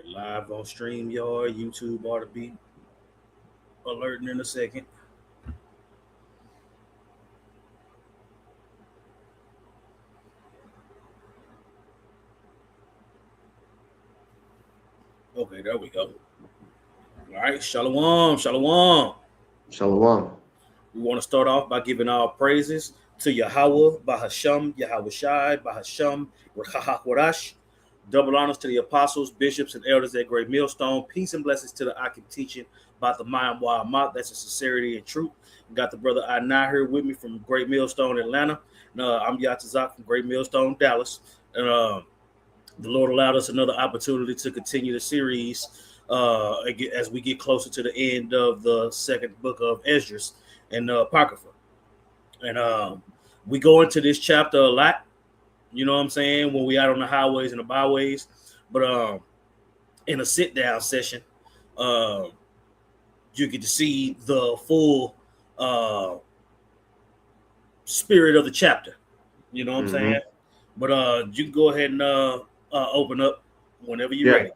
Live on StreamYard, YouTube ought to be alerting in a second. Okay, there we go. All right, Shalom, Shalom. Shalom. We want to start off by giving our praises to Yahweh, Bahasham, Yahweh Shai, Bahasham, Rahahakwarash. Double honors to the apostles, bishops, and elders at Great Millstone. Peace and blessings to the Akim teaching about the Mayam Wa'amat. That's a sincerity and truth. Got the brother Anah here with me from Great Millstone, Atlanta. And, I'm Yatazak from Great Millstone, Dallas. And the Lord allowed us another opportunity to continue the series as we get closer to the end of the second book of Esdras and Apocrypha. And we go into this chapter a lot, you know what I'm saying, when we out on the highways and the byways. But in a sit down session, uh, you get to see the full uh, spirit of the chapter. You know what I'm Mm-hmm. saying? But you can go ahead and open up whenever you're Yeah, ready.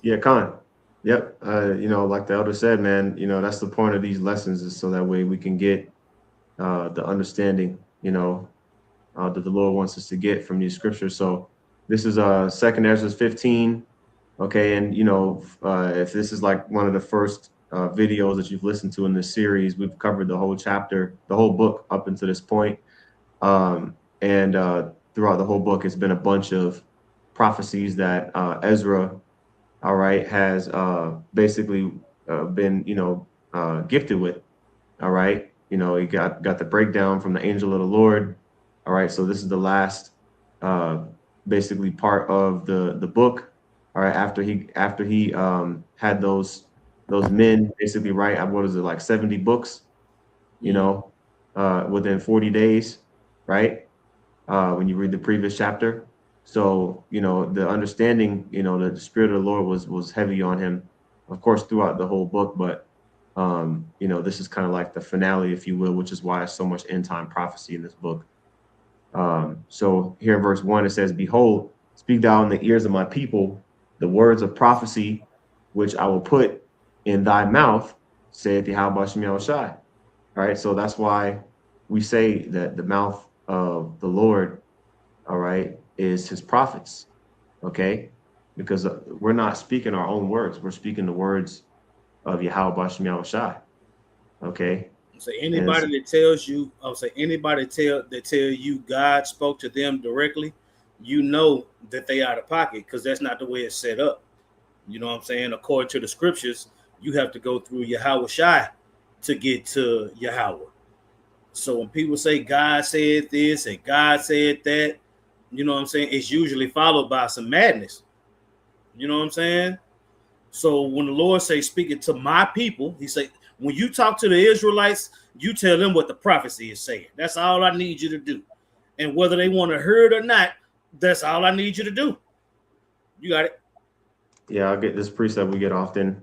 yeah, Khan. Yep. Like the elder said, man, that's the point of these lessons is so that way we can get the understanding, that the Lord wants us to get from these scriptures. So this is Second Ezra 15. Okay, and if this is like one of the first videos that you've listened to in this series, we've covered the whole chapter, the whole book up until this point. And throughout the whole book, it's been a bunch of prophecies that Ezra, all right, has basically been, gifted with. All right, he got the breakdown from the angel of the Lord. All right, so this is the last, uh, basically part of the book. All right, after he had those men basically write, what is it, like 70 books, you Mm. know, within 40 days, right? When you read the previous chapter. So, the understanding, that the Spirit of the Lord was heavy on him, of course, throughout the whole book. But, this is kind of like the finale, if you will, which is why there's so much end time prophecy in this book. So here in verse 1, it says, "Behold, speak thou in the ears of my people the words of prophecy, which I will put in thy mouth, saith Yahweh Shem Yahushai." All right, so that's why we say that the mouth of the Lord, all right, is his prophets, okay? Because we're not speaking our own words, we're speaking the words of Yahweh Bashem Yahushai, okay? So And anybody that tells you, I'll say anybody tell you God spoke to them directly, you know that they out of pocket because that's not the way it's set up. You know what I'm saying? According to the scriptures, you have to go through Yahweh Shai to get to Yahweh. So when people say God said this and God said that, you know what I'm saying? It's usually followed by some madness. You know what I'm saying? So when the Lord say speaking to my people, he say, when you talk to the Israelites, you tell them what the prophecy is saying. That's all I need you to do. And whether they want to hear it or not, that's all I need you to do. You got it. yeah, I'll get this precept we get often.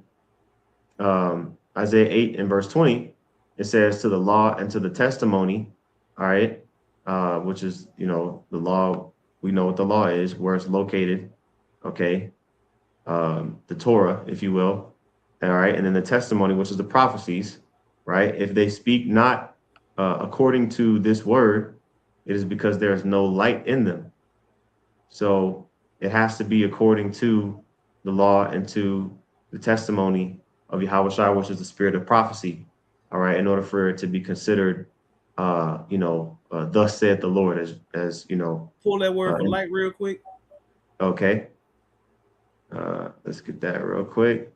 Isaiah 8 and verse 20, it says, "To the law and to the testimony," all right, which is, the law. We know what the law is, where it's located, okay, the Torah, if you will. All right. And then the testimony, which is the prophecies, right? If they speak not according to this word, it is because there is no light in them. So it has to be according to the law and to the testimony of Yahweh Shai, which is the spirit of prophecy. All right. In order for it to be considered, thus saith the Lord, as Pull that word for light real quick. okay. Let's get that real quick.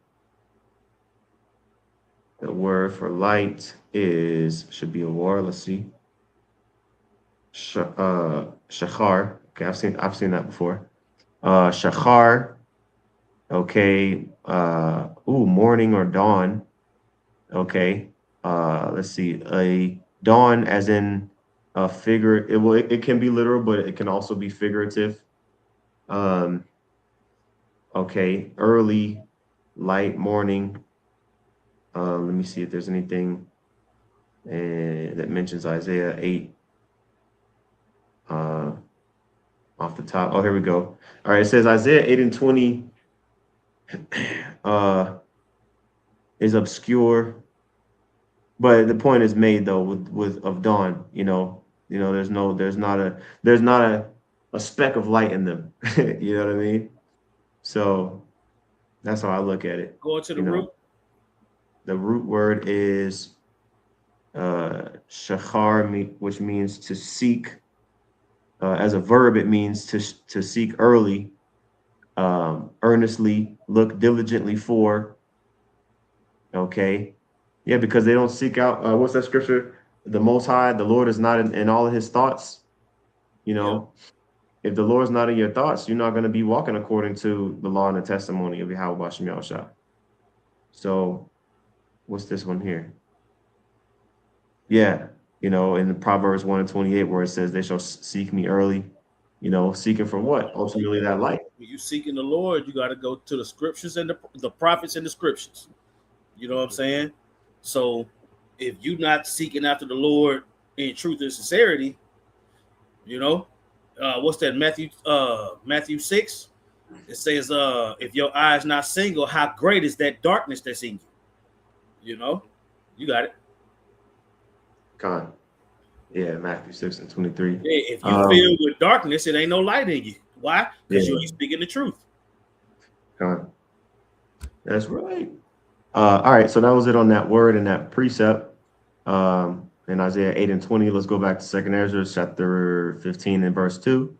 The word for light should be a war. Let's see. Shachar. Okay, I've seen that before. Shachar. Okay. Morning or dawn. Okay. Let's see. A dawn as in a figure. It can be literal, but it can also be figurative. Um, okay. Early, light, morning. Let me see if there's anything that mentions Isaiah 8 off the top. Oh, here we go. All right, it says Isaiah 8 and 20. is obscure. But the point is made though with of dawn, there's not a speck of light in them. You know what I mean? So that's how I look at it. Going to the You root. know, the root word is shachar, which means to seek. As a verb, it means to seek early, earnestly, look diligently for. Okay, yeah, because they don't seek out. What's that scripture? The Most High, the Lord is not in all of His thoughts. You Yeah. know, if the Lord's not in your thoughts, you're not going to be walking according to the law and the testimony of Yahweh Bashem Yahushua. So, what's this one here? Yeah, in Proverbs 1:28, where it says, "They shall seek me early." Seeking for what? Ultimately, that light. When you seeking the Lord, you got to go to the scriptures and the prophets and the scriptures. You know what I'm saying? So if you're not seeking after the Lord in truth and sincerity, what's that? Matthew 6. It says, if your eyes not single, how great is that darkness that's in you? You got it. Con. Yeah, Matthew 6:23. Yeah, if you feel with darkness, it ain't no light in you. Why? Because Yeah. you ain't speaking the truth. Con. That's right. All right, so that was it on that word and that precept. In Isaiah 8:20, let's go back to 2nd Esdras chapter 15 and verse 2.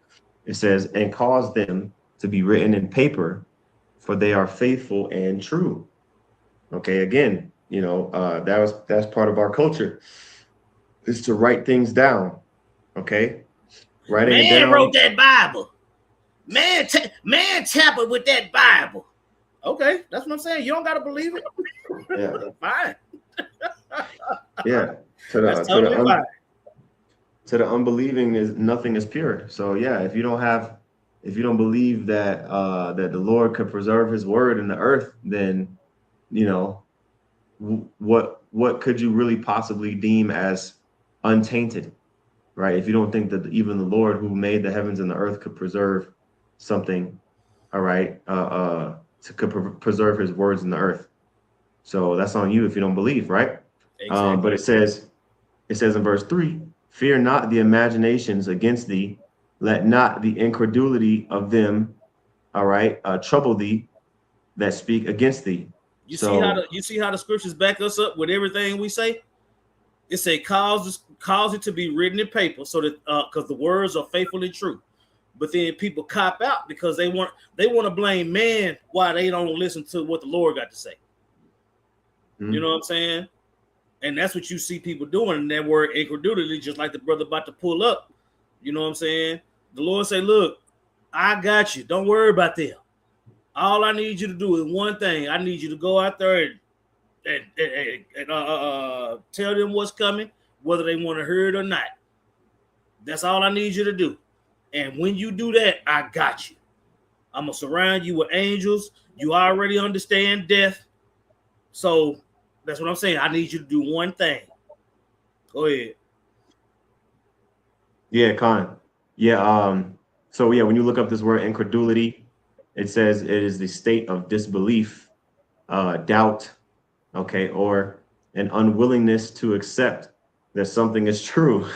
It says, "And cause them to be written in paper, for they are faithful and true." Okay, again, that's part of our culture, is to write things down. Okay, writing it Man down. wrote that Bible. Man tampered with that Bible. Okay, that's what I'm saying. You don't got to believe it. Yeah. Fine. Yeah. That's totally fine. To the unbelieving, nothing is pure. So yeah, if you don't believe that that the Lord could preserve His word in the earth, then what could you really possibly deem as untainted, right? If you don't think that even the Lord who made the heavens and the earth could preserve something, all right, preserve His words in the earth. So that's on you if you don't believe, right? Exactly. But it says in verse 3, "Fear not the imaginations against thee, let not the incredulity of them, all right, trouble thee that speak against thee." You see how the scriptures back us up with everything we say? It say cause it to be written in paper, so that because the words are faithful and true. But then people cop out because they want to blame man why they don't listen to what the Lord got to say. Mm-hmm. You know what I'm saying? And that's what you see people doing in that word incredulity, just like the brother about to pull up. You know what I'm saying? The Lord say, "Look, I got you. Don't worry about them. All I need you to do is one thing. I need you to go out there and tell them what's coming, whether they want to hear it or not. That's all I need you to do. And when you do that, I got you. I'm going to surround you with angels. You already understand death. So that's what I'm saying. I need you to do one thing." Go ahead. Yeah, Con. Yeah. So yeah, when you look up this word incredulity, it says it is the state of disbelief, doubt, okay, or an unwillingness to accept that something is true.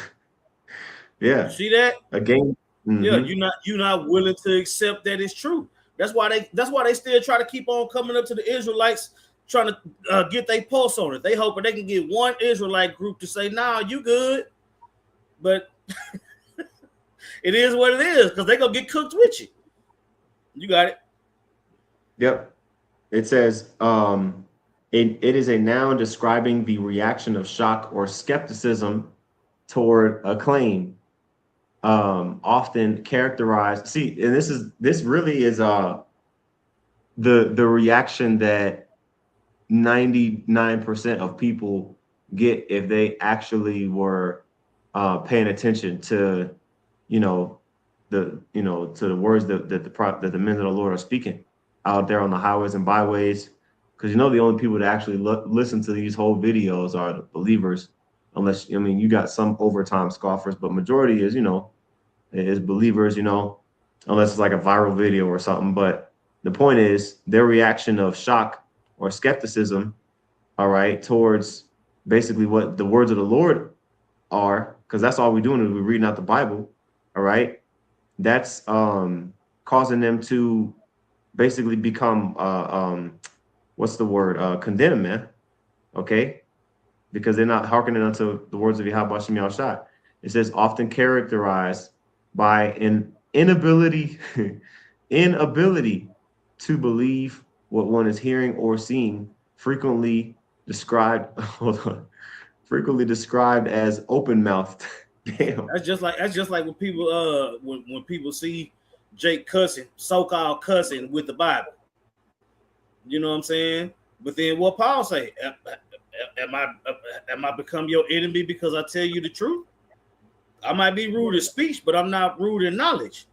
Yeah. You see that? Again. Mm-hmm. Yeah, you're not willing to accept that it's true. That's why they still try to keep on coming up to the Israelites, trying to get their pulse on it. They hoping they can get one Israelite group to say, "Nah, you good," but it is what it is, because they're gonna get cooked with you. You got it. Yep. It says it is a noun describing the reaction of shock or skepticism toward a claim, often characterized. See, and this really is the reaction that 99% of people get if they actually were paying attention to to the words that the men of the Lord are speaking out there on the highways and byways, because the only people that actually listen to these whole videos are the believers, unless you got some overtime scoffers, but majority is is believers, unless it's like a viral video or something. But The point is their reaction of shock or skepticism, all right, towards basically what the words of the Lord are, because that's all we're doing is we're reading out the Bible, all right. That's causing them to basically become what's the word? Condemn, man. Okay, because they're not hearkening unto the words of Yahweh Shem Shai. It says often characterized by an inability inability to believe what one is hearing or seeing, frequently described hold on, frequently described as open-mouthed. Damn. That's just like when people when people see Jake cussing, so-called cussing with the Bible. You know what I'm saying? But then what Paul say? Am I become your enemy because I tell you the truth? I might be rude in speech, but I'm not rude in knowledge.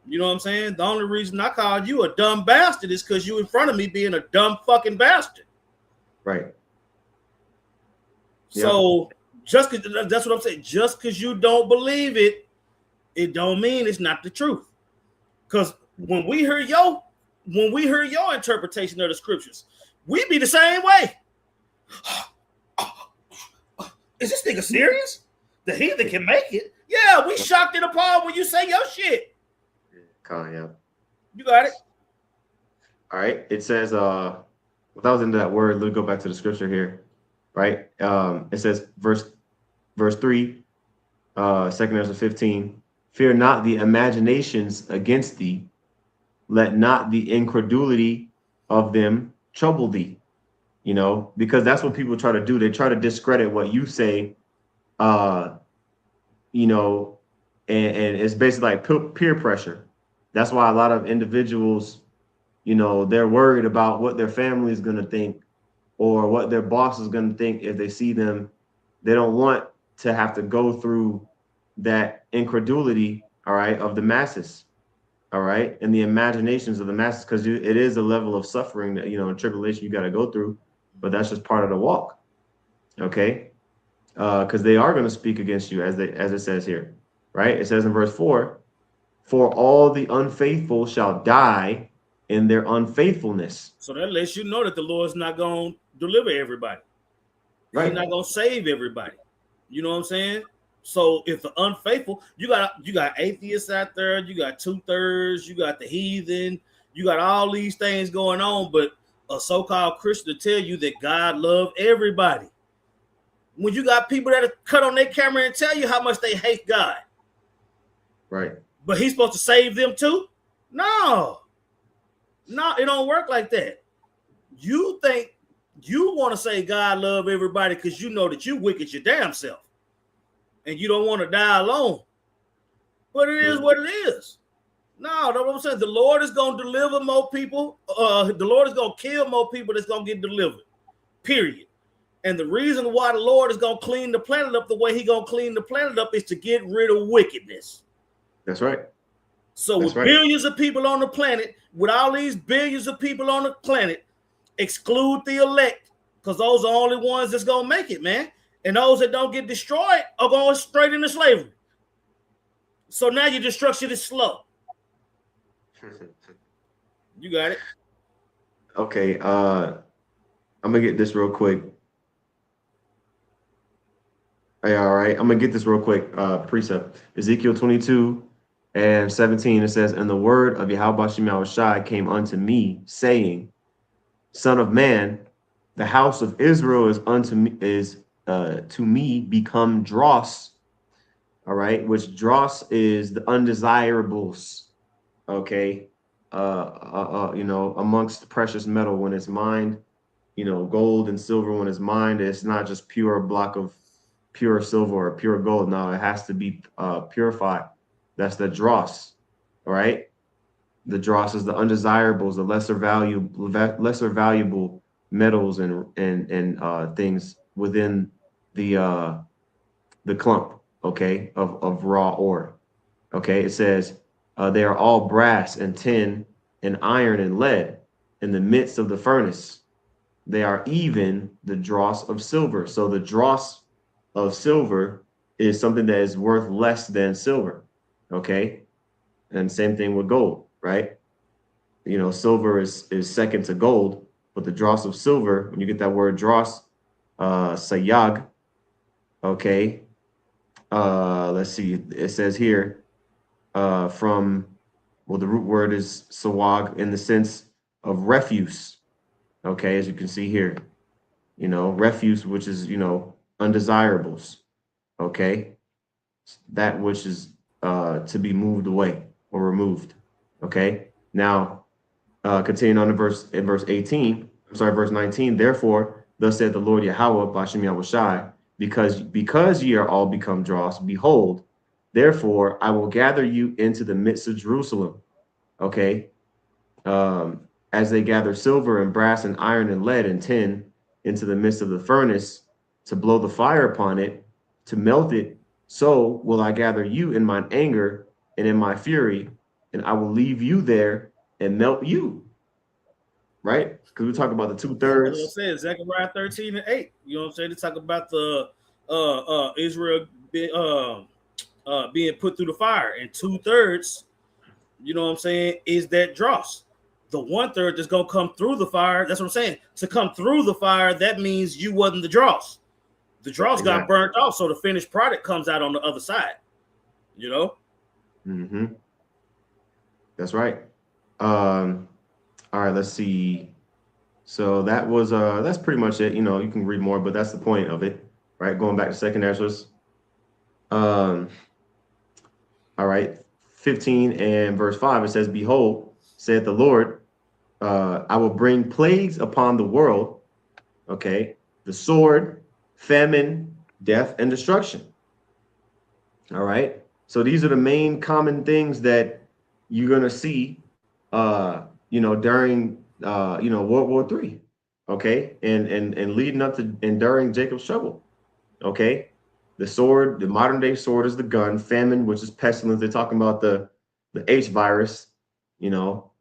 You know what I'm saying? The only reason I called you a dumb bastard is because you in front of me being a dumb fucking bastard. Right. So just that's what I'm saying. Just because you don't believe it, it don't mean it's not the truth. Because when we hear your interpretation of the scriptures, we be the same way. Is this nigga serious? The heathen can make it. Yeah, we shocked and appalled when you say your shit. Yeah. You got it. All right. It says, without into that word, let's go back to the scripture here. Right. It says verse 3, 2 Ezra 15, fear not the imaginations against thee, let not the incredulity of them trouble thee. You know, because that's what people try to do. They try to discredit what you say, you know, and it's basically like peer pressure. That's why a lot of individuals, you know, they're worried about what their family is going to think or what their boss is going to think if they see them. They don't want to have to go through that incredulity, all right, of the masses, all right, and the imaginations of the masses, because it is a level of suffering that, you know, and tribulation you got to go through, but that's just part of the walk, okay? Because they are going to speak against you, as it says here, right? It says in verse 4, for all the unfaithful shall die in their unfaithfulness. So that lets you know that the Lord's not going to deliver everybody. Right. He's not going to save everybody. You know what I'm saying? So if the unfaithful, you got atheists out there, you got 2/3, you got the heathen, you got all these things going on, but a so-called Christian to tell you that God loved everybody. When you got people that are cut on their camera and tell you how much they hate God. Right. But he's supposed to save them too? No, it don't work like that. You think you want to say God love everybody because you know that you wicked your damn self and you don't want to die alone. But it is what it is. No, that's what I'm saying. The Lord is going to deliver more people. The Lord is going to kill more people that's going to get delivered, period. And the reason why the Lord is going to clean the planet up the way he's going to clean the planet up is to get rid of wickedness. That's right. So with billions of people on the planet, with all these billions of people on the planet, exclude the elect, because those are the only ones that's going to make it, man. And those that don't get destroyed are going straight into slavery. So now your destruction is slow. You got it. Okay. I'm going to get this real quick. Hey, all right. I'm going to get this real quick. Precept. Ezekiel 22:17. It says, and the word of Yahweh Shem Shai came unto me, saying, Son of man, the house of Israel is to me become dross. All right, which dross is the undesirables. Okay, you know, amongst the precious metal when it's mined, you know, gold and silver when it's mined, it's not just pure block of pure silver or pure gold. No, it has to be purified. That's the dross. All right. The dross is the undesirables, the lesser valuable metals and things within the clump, okay, of raw ore. Okay, it says they are all brass and tin and iron and lead in the midst of the furnace. They are even the dross of silver. So the dross of silver is something that is worth less than silver. Okay, and same thing with gold, right? silver is second to gold, but the dross of silver, when you get that word dross, sayag, okay. Let's see, it says here, the root word is sawag in the sense of refuse. Okay, as you can see here, refuse, which is, undesirables. Okay, that which is to be moved away or removed. Okay, now continuing on in verse 18, I'm sorry, verse 19. Therefore, thus said the Lord Yahweh, Bashem Yahushai, because ye are all become dross, behold, therefore I will gather you into the midst of Jerusalem. Okay, as they gather silver and brass and iron and lead and tin into the midst of the furnace to blow the fire upon it, to melt it, so will I gather you in mine anger and in my fury, and I will leave you there and melt you. Right? Because we talk about the two That's what I thirds. said. Zechariah 13:8. You know what I'm saying? They talk about the Israel being put through the fire, and 2/3, you know what I'm saying, is that dross. The 1/3 that's gonna come through the fire. That's what I'm saying. To come through the fire, that means you wasn't the dross. The dross got Exactly. burnt off, so the finished product comes out on the other side. You know. Mm-hmm. That's right. All right, let's see. So that's pretty much it. You can read more, but that's the point of it, right? Going back to second Esdras. Um, all right, 15 and verse 5, it says, Behold, saith the Lord, I will bring plagues upon the world, okay, the sword, famine, death, and destruction. All right. So these are the main common things that you're gonna see during World War III. Okay, and leading up to and during Jacob's trouble. Okay. The sword, the modern day sword is the gun, famine, which is pestilence. They're talking about the H virus, you know,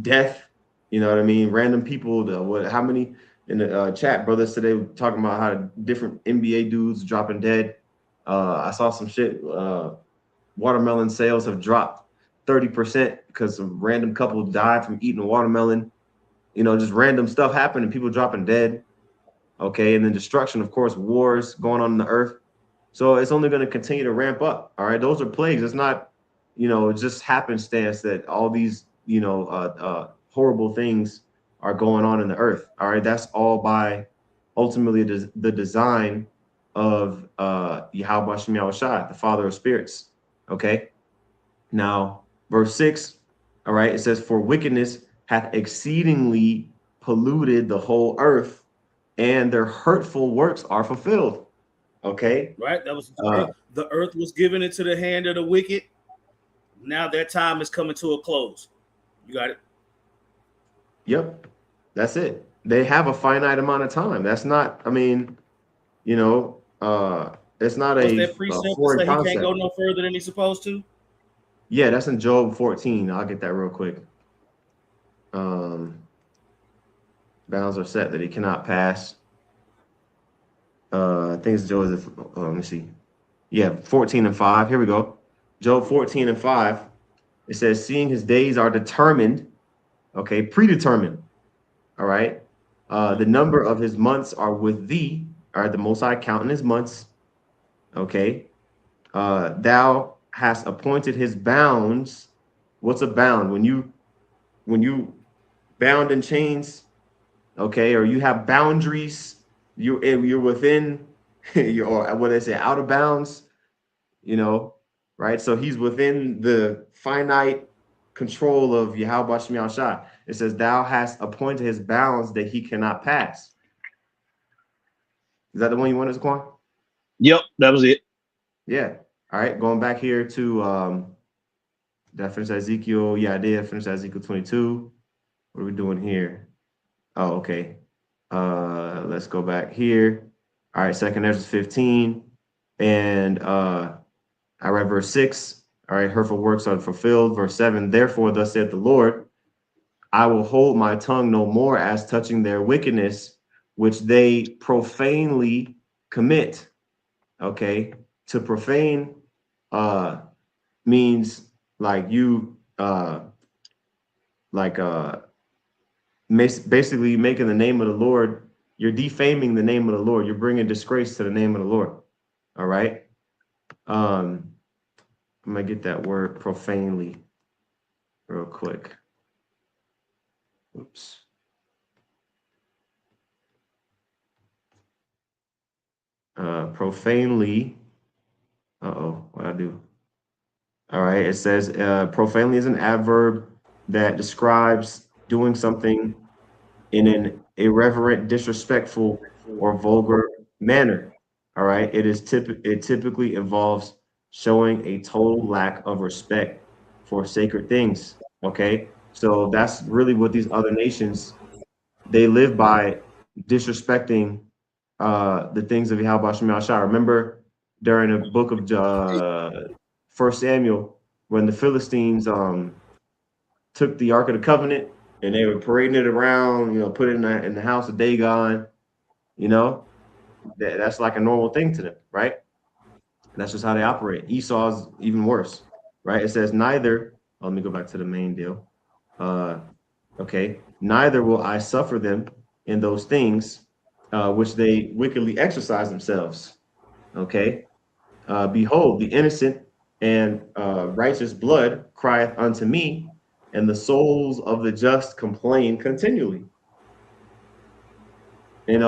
death, you know what I mean? Random people, how many in the chat brothers today were talking about how different NBA dudes dropping dead. I saw some shit. Watermelon sales have dropped 30% because a random couple died from eating a watermelon. Just random stuff happened and people dropping dead. Okay, and then destruction, of course, wars going on in the earth. So it's only going to continue to ramp up. All right, those are plagues. It's not, just happenstance that all these, horrible things are going on in the earth. All right, that's all by ultimately the design of Yahweh Shem Yahushai, the Father of spirits. Okay, now verse 6. All right, it says, "For wickedness hath exceedingly polluted the whole earth, and their hurtful works are fulfilled." Okay. Right? That was the earth was given into the hand of the wicked. Now their time is coming to a close. You got it. Yep. That's it. They have a finite amount of time. That's not, it's not What's a that precept to foreign say he can't go concept. no further than he's supposed to? Yeah, that's in Job 14. I'll get that real quick. Bounds are set that he cannot pass. I think it's Job. Let me see. Yeah, 14 and 5. Here we go. Job 14 and 5. It says, seeing his days are determined, okay, predetermined. All right. The number of his months are with thee. All right, the Most High counting his months. Okay. Thou hast appointed his bounds. What's a bound? When you bound in chains, okay, or you have boundaries, you're within or what they say, out of bounds, right? So he's within the finite control of Yahweh Shem Yahushai. It says, thou hast appointed his bounds that he cannot pass. Is that the one you wanted, Quan? Yep, that was it. Yeah. All right. Going back here to did I finish Ezekiel? Yeah, I did finish Ezekiel 22. What are we doing here? Oh, okay. Let's go back here. All right, second Ezra 15. And I read verse 6. All right, hurtful works are fulfilled. Verse 7. Therefore, thus saith the Lord, I will hold my tongue no more as touching their wickedness, which they profanely commit. Okay, to profane means like you like basically making the name of the Lord, you're defaming the name of the Lord. You're bringing disgrace to the name of the Lord. All right. I'm gonna get that word profanely real quick. Oops. Profanely. Uh-oh, what'd I do? All right, it says profanely is an adverb that describes doing something in an irreverent, disrespectful, or vulgar manner. All right, it typically involves showing a total lack of respect for sacred things. Okay, so that's really what these other nations they live by, disrespecting the things of Yahweh Shem Yahshua. Remember during the book of First Samuel when the Philistines took the Ark of the Covenant and they were parading it around, put it in the house of Dagon, that's like a normal thing to them, right? That's just how they operate. Esau's even worse, right? It says neither. Let me go back to the main deal. Okay, neither will I suffer them in those things which they wickedly exercise themselves. Okay, behold, the innocent and righteous blood crieth unto me, and the souls of the just complain continually. And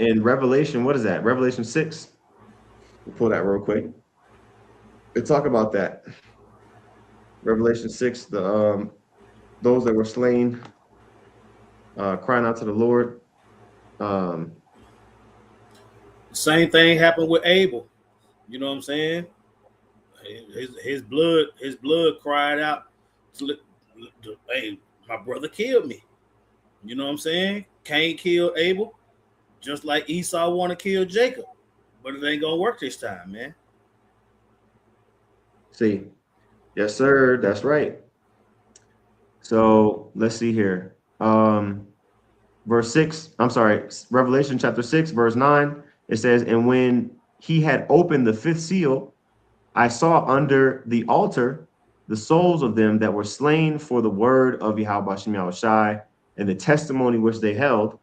in Revelation, what is that? Revelation 6. We'll pull that real quick. They talk about that. Revelation 6, the those that were slain, crying out to the Lord. Same thing happened with Abel. You know what I'm saying? His blood cried out, hey, my brother killed me. You know what I'm saying? Cain killed Abel, just like Esau want to kill Jacob. But it ain't gonna work this time, man. See, yes, sir, that's right. So let's see here. Verse 6, I'm sorry, Revelation chapter 6, verse 9, it says, and when he had opened the fifth seal, I saw under the altar the souls of them that were slain for the word of Yahweh Shem Yahushai and the testimony which they held.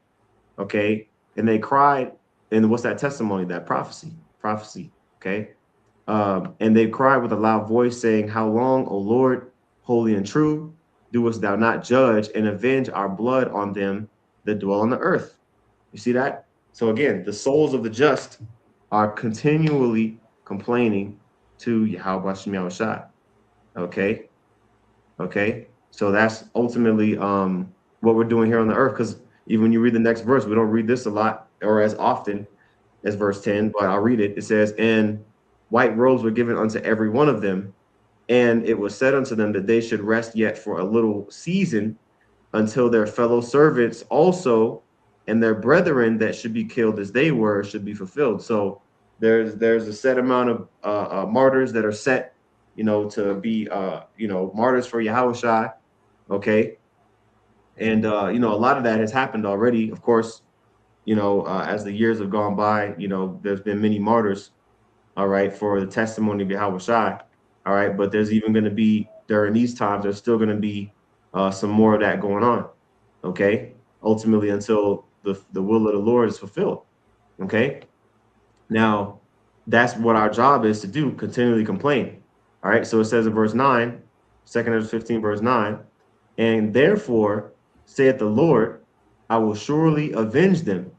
Okay. And they cried, and what's that testimony? That prophecy. Okay. And they cried with a loud voice, saying, how long, O Lord, holy and true, doest thou not judge and avenge our blood on them that dwell on the earth? You see that? So again, the souls of the just are continually complaining to Yahweh Shem Yahushua. Okay. Okay. So that's ultimately what we're doing here on the earth. Because even when you read the next verse, we don't read this a lot or as often as verse 10, but I'll read it. It says, and white robes were given unto every one of them, and it was said unto them that they should rest yet for a little season until their fellow servants also and their brethren that should be killed as they were should be fulfilled. So there's a set amount of martyrs that are set, to be martyrs for Yahushua. Okay. And a lot of that has happened already. Of course, as the years have gone by, there's been many martyrs, all right, for the testimony of Yahushua. All right, but there's even going to be during these times, there's still going to be some more of that going on. Okay, ultimately until the will of the Lord is fulfilled. Okay, now that's what our job is to do, continually complain. All right, so it says in verse 9, 2 Esdras 15, verse 9, and therefore saith the Lord, I will surely avenge them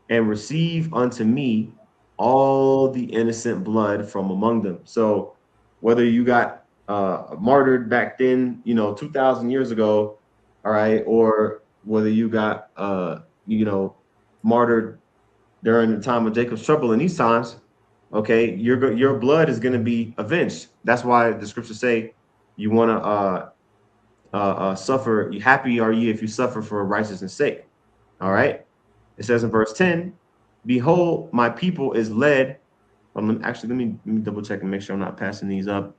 and receive unto me all the innocent blood from among them. So whether you got martyred back then, 2,000 years ago, all right, or whether you got martyred during the time of Jacob's trouble in these times, okay, your blood is going to be avenged. That's why the scriptures say you want to suffer. Happy are ye if you suffer for righteousness' sake. All right. It says in verse 10, behold, my people is led. Let me double check and make sure I'm not passing these up.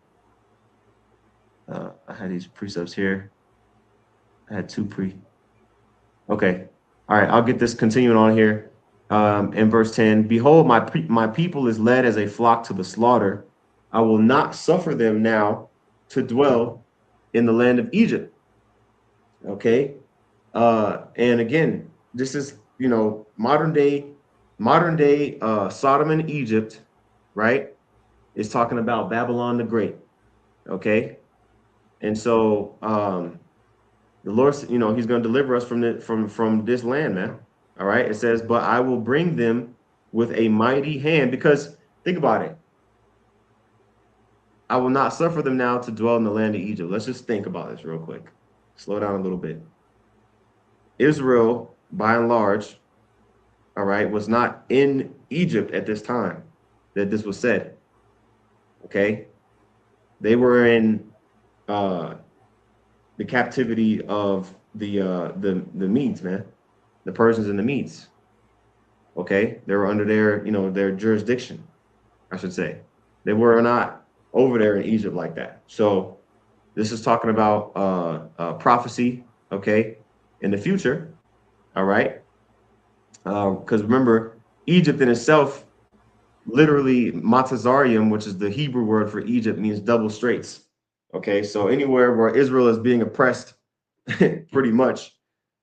I had these precepts here. I had two Okay. All right. I'll get this continuing on here. In verse 10, behold, my people is led as a flock to the slaughter. I will not suffer them now to dwell in the land of Egypt. Okay. And again, this is, you know, modern day Sodom and Egypt, right? Is talking about Babylon the Great. Okay. And so the Lord, you know, he's going to deliver us from this land, man. All right. It says, but I will bring them with a mighty hand, because think about it. I will not suffer them now to dwell in the land of Egypt. Let's just think about this real quick. Slow down a little bit. Israel, by and large, all right, was not in Egypt at this time that this was said. Okay. They were in uh the captivity of the Medes, man, the Persians and the Medes. Okay, they were under their, you know, their jurisdiction, I should say. They were not over there in Egypt like that. So this is talking about prophecy, okay, in the future. All right, because remember, Egypt in itself, literally Matazarium, which is the Hebrew word for Egypt, means double straits. Okay, so anywhere where Israel is being oppressed, pretty much,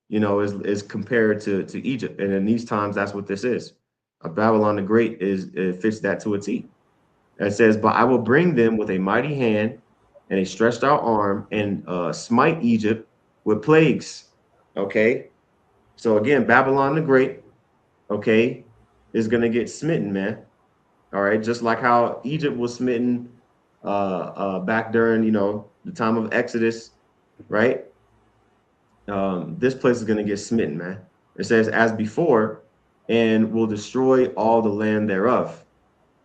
you know, is compared to Egypt, and in these times, that's what this is. Babylon the Great is, it fits that to a T. It says, "But I will bring them with a mighty hand and a stretched out arm, and smite Egypt with plagues." Okay, so again, Babylon the Great, okay, is gonna get smitten, man. All right, just like how Egypt was smitten back during, you know, the time of Exodus, right? This place is going to get smitten, man. It says, as before, and will destroy all the land thereof.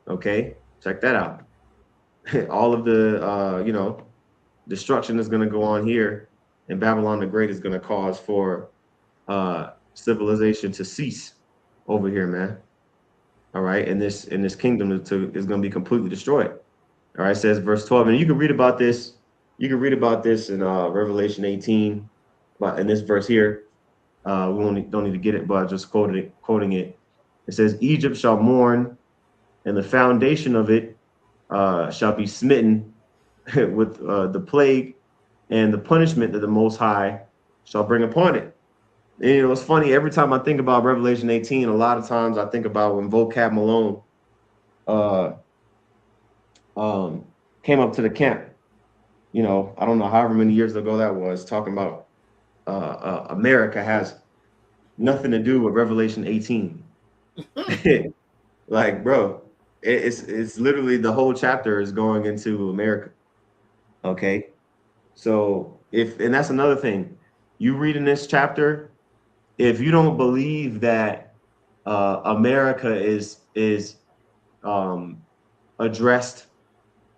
Okay, check that out. All of the, you know, destruction is going to go on here, and Babylon the Great is going to cause for civilization to cease over here, man. All right, and this kingdom is going to be completely destroyed. All right, it says verse 12, and you can read about this. You can read about this in Revelation 18, but in this verse here, don't need to get it, but just quoting it. It says, Egypt shall mourn, and the foundation of it shall be smitten with the plague and the punishment that the Most High shall bring upon it. And, you know, it's funny, every time I think about Revelation 18, a lot of times I think about when Vocab Malone uh, um, came up to the camp. You know, I don't know however many years ago that was, talking about America has nothing to do with Revelation 18. Like, bro, it's literally the whole chapter is going into America. Okay, so if, and that's another thing, you read in this chapter, if you don't believe that America is um, addressed,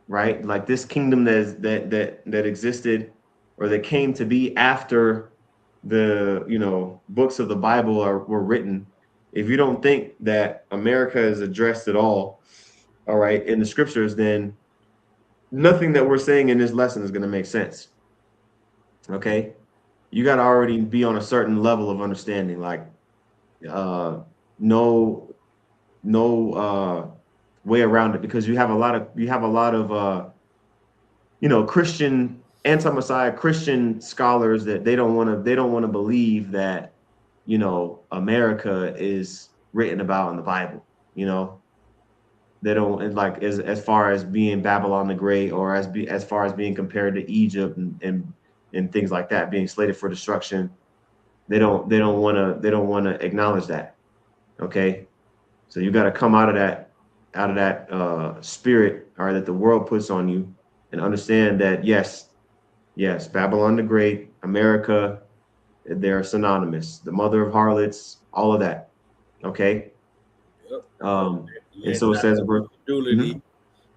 right, like this kingdom that existed or that came to be after the, you know, books of the Bible were written, if you don't think that America is addressed at all right, in the scriptures, then nothing that we're saying in this lesson is going to make sense. Okay, you got to already be on a certain level of understanding, like uh, no way around it, because you have a lot of you know, Christian, anti-Messiah Christian scholars that they don't want to believe that, you know, America is written about in the Bible. You know, they don't, and like as far as being Babylon the Great, or as far as being compared to Egypt and things like that, being slated for destruction. They don't want to acknowledge that. Okay, so you got to come out of that spirit, or that the world puts on you, and understand that yes, Babylon the Great, America, they're synonymous. The mother of harlots, all of that. Okay. Yep. And Let so it not says, the incredulity, mhm,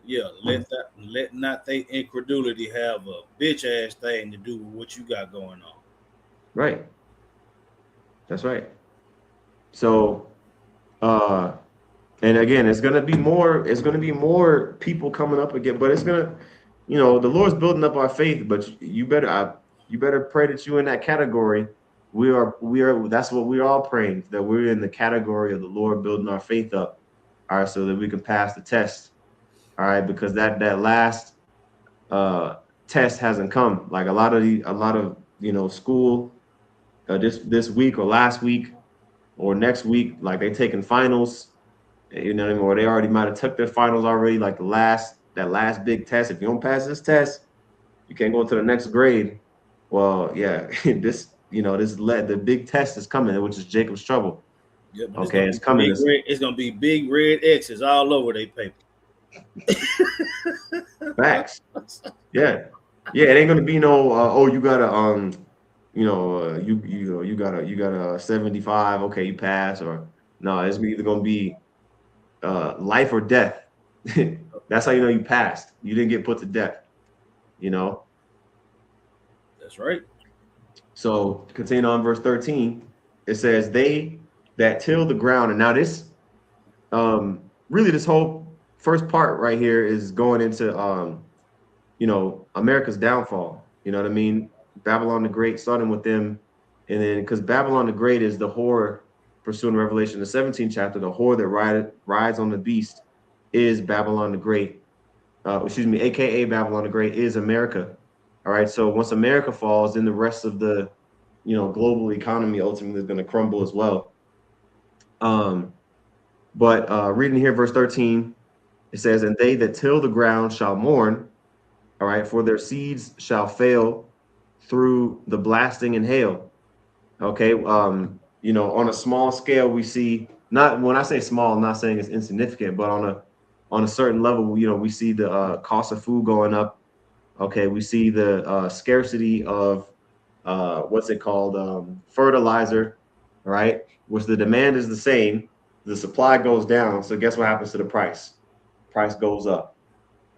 yeah, let not they incredulity have a bitch ass thing to do with what you got going on. right. That's right. So, uh, and again, it's gonna be more people coming up again, but it's gonna, you know, the Lord's building up our faith, but you better pray that you in that category. We are that's what we're all praying, that we're in the category of the Lord building our faith up, all right, so that we can pass the test, all right, because that last uh test hasn't come. Like a lot of school this week or last week or next week, like they taking finals, you know what I mean, or they already might have took their finals already, like that last big test. If you don't pass this test, you can't go to the next grade. Well, yeah, the big test is coming, which is Jacob's trouble. Yeah, but Okay, it's coming. it's gonna be big red X's all over their paper. Facts. Yeah, yeah. It ain't gonna be no. Oh, you gotta you got a 75. Okay, you pass, or no. It's either gonna be life or death. That's how you know you passed. You didn't get put to death. You know. That's right. So continue on verse 13. It says, "They that till the ground," and now this really this whole first part right here is going into America's downfall. You know what I mean? Babylon the Great, starting with them, and then because Babylon the Great is the whore pursuing Revelation, the 17th chapter, the whore that rides on the beast is Babylon the Great. AKA Babylon the Great is America. All right. So once America falls, then the rest of the global economy ultimately is going to crumble as well. But reading here, verse 13, it says, "And they that till the ground shall mourn, all right, for their seeds shall fail through the blasting and hail." Okay, on a small scale, we see, not when I say small, I'm not saying it's insignificant, but on a certain level, we see the cost of food going up. Okay, we see the scarcity of what's it called, fertilizer, right? Which the demand is the same, the supply goes down. So guess what happens to the price? Price goes up.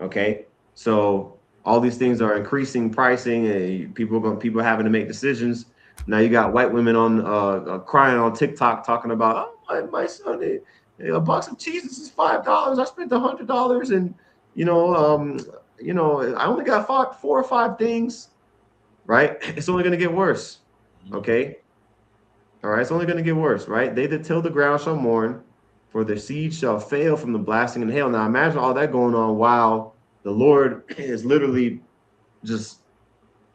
Okay, so all these things are increasing pricing, and people having to make decisions. Now you got white women on crying on TikTok talking about, oh, my son, a box of cheeses is $5. I spent $100, and I only got 4 or 5 things. Right? It's only going to get worse. Okay. All right. It's only going to get worse. Right? They that till the ground shall mourn, for their seed shall fail from the blasting and hail. Now imagine all that going on while the Lord is literally just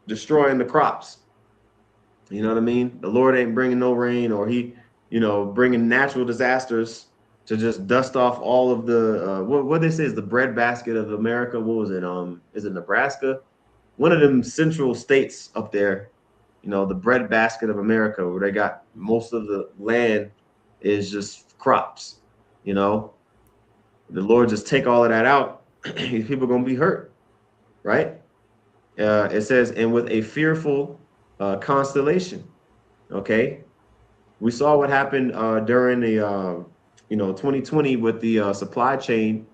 destroying the crops. You know what I mean? The Lord ain't bringing no rain, or he, bringing natural disasters to just dust off all of the what they say is the breadbasket of America. What was it? Is it Nebraska? One of them central states up there, the breadbasket of America, where they got most of the land is just crops. The Lord just take all of that out. People are gonna be hurt, right? It says, "And with a fearful constellation." Okay, we saw what happened during the 2020 with the supply chain.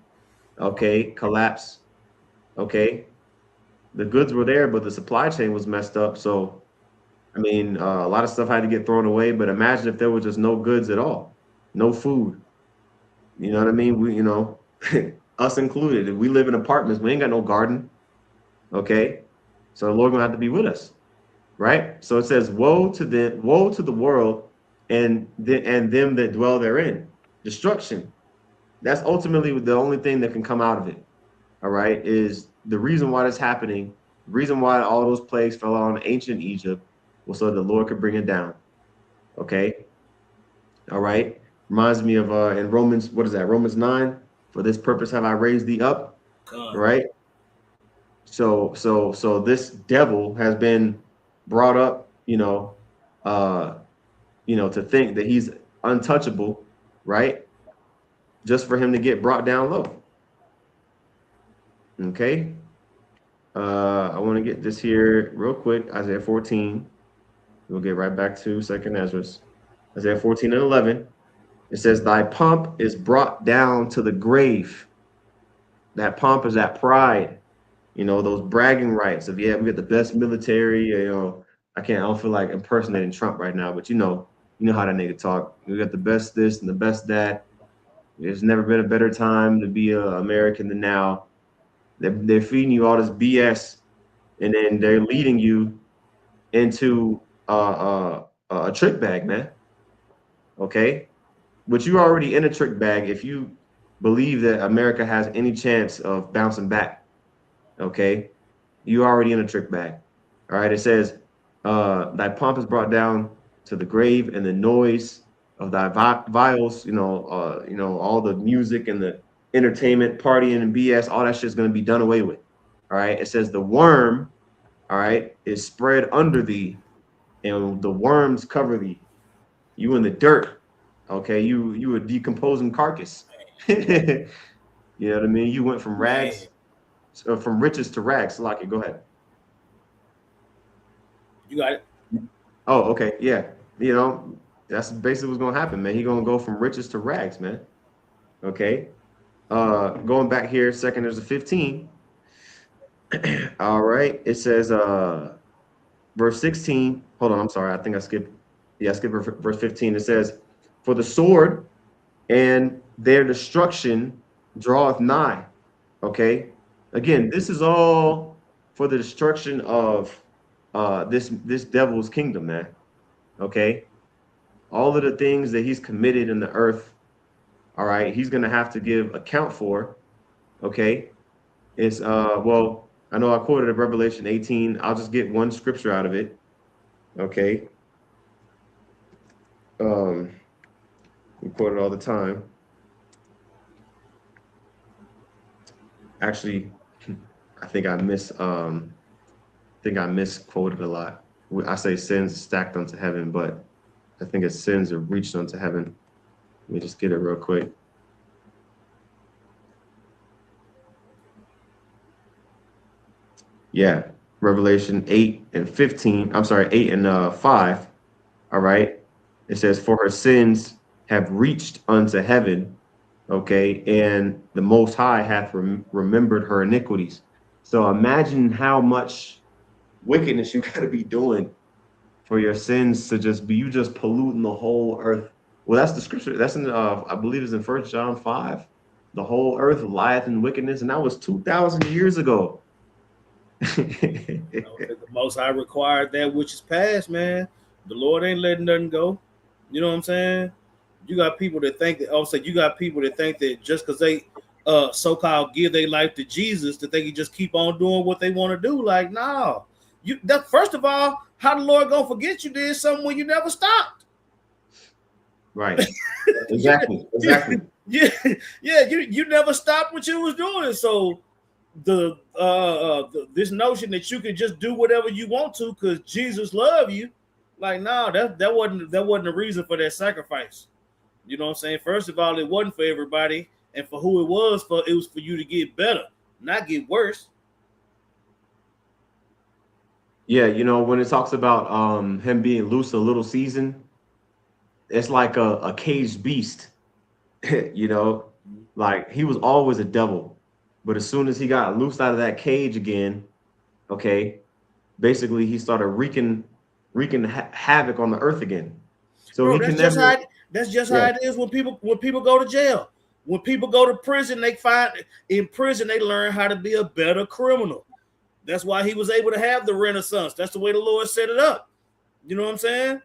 Okay, collapse. Okay, the goods were there, but the supply chain was messed up. So, I mean, a lot of stuff had to get thrown away. But imagine if there was just no goods at all, no food. You know what I mean? Us included. If we live in apartments, we ain't got no garden. Okay, so the Lord gonna have to be with us, right? So it says, "Woe to the world, and them that dwell therein." Destruction. That's ultimately the only thing that can come out of it. All right, is the reason why that's happening. The reason why all those plagues fell on ancient Egypt was so the Lord could bring it down. Okay. All right. Reminds me of in Romans, what is that? Romans 9. "For this purpose have I raised thee up." God. Right. So this devil has been brought up, to think that he's untouchable, right? Just for him to get brought down low. Okay. I want to get this here real quick. Isaiah 14. We'll get right back to 2nd Esdras. Isaiah 14 and 11. It says, "Thy pomp is brought down to the grave." That pomp is that pride, those bragging rights of, yeah, we got the best military. I don't feel like impersonating Trump right now, but you know how that nigga talk. We got the best this and the best that. There's never been a better time to be an American than now. They're feeding you all this BS, and then they're leading you into a trick bag, man. Okay, but you're already in a trick bag if you believe that America has any chance of bouncing back. Okay, you're already in a trick bag. All right, it says, Thy pomp is brought down to the grave, and the noise of thy viols, all the music and the entertainment, partying and BS, all that shit's gonna be done away with. All right. It says the worm, all right, is spread under thee, and the worms cover thee. You in the dirt. Okay, you a decomposing carcass. You know what I mean? You went from Man, from riches to rags. Salaki, go ahead. you got it. Oh, okay, yeah. That's basically what's gonna happen, man. He gonna go from riches to rags, man. Okay. Going back here, second, there's a 15. All right. It says verse 16. Hold on, I'm sorry. I think I skipped. Yeah, I skipped verse 15. It says, for the sword and their destruction draweth nigh. Okay. Again, this is all for the destruction of this devil's kingdom, man. Okay. All of the things that he's committed in the earth, all right, he's gonna have to give account for. Okay. It's well, I know I quoted Revelation 18. I'll just get one scripture out of it. Okay. We quote it all the time. Actually, I think I misquoted a lot. I say sins stacked unto heaven, but I think it's sins are reached unto heaven. Let me just get it real quick. Yeah, Revelation 8 and 15. I'm sorry, 8 and 5. All right. It says, for her sins have reached unto heaven. Okay. And the Most High hath remembered her iniquities. So imagine how much wickedness you got to be doing for your sins to just be, you just polluting the whole earth. Well, that's the scripture. That's in, I believe it's in 1 John 5. The whole earth lieth in wickedness. And that was 2,000 years ago. The Most High required that which is past, man. The Lord ain't letting nothing go. You know what I'm saying? You got people that think that just because they so-called give their life to Jesus, that they can just keep on doing what they want to do. Like, nah. First of all, how the Lord gonna forget you did something when you never stopped? Right. Exactly. Yeah. You never stopped what you was doing. So this notion that you can just do whatever you want to because Jesus loved you, like, no, that wasn't the reason for that sacrifice. You know what I'm saying? First of all, it wasn't for everybody, and for who it was for you to get better, not get worse. Yeah, when it talks about him being loose a little season, it's like a caged beast. Like he was always a devil, but as soon as he got loosed out of that cage again, okay, basically he started wreaking havoc on the earth again. So Bro, he can never. That's just how it is when people go to jail. When people go to prison, they learn how to be a better criminal. That's why he was able to have the Renaissance. That's the way the Lord set it up. You know what I'm saying?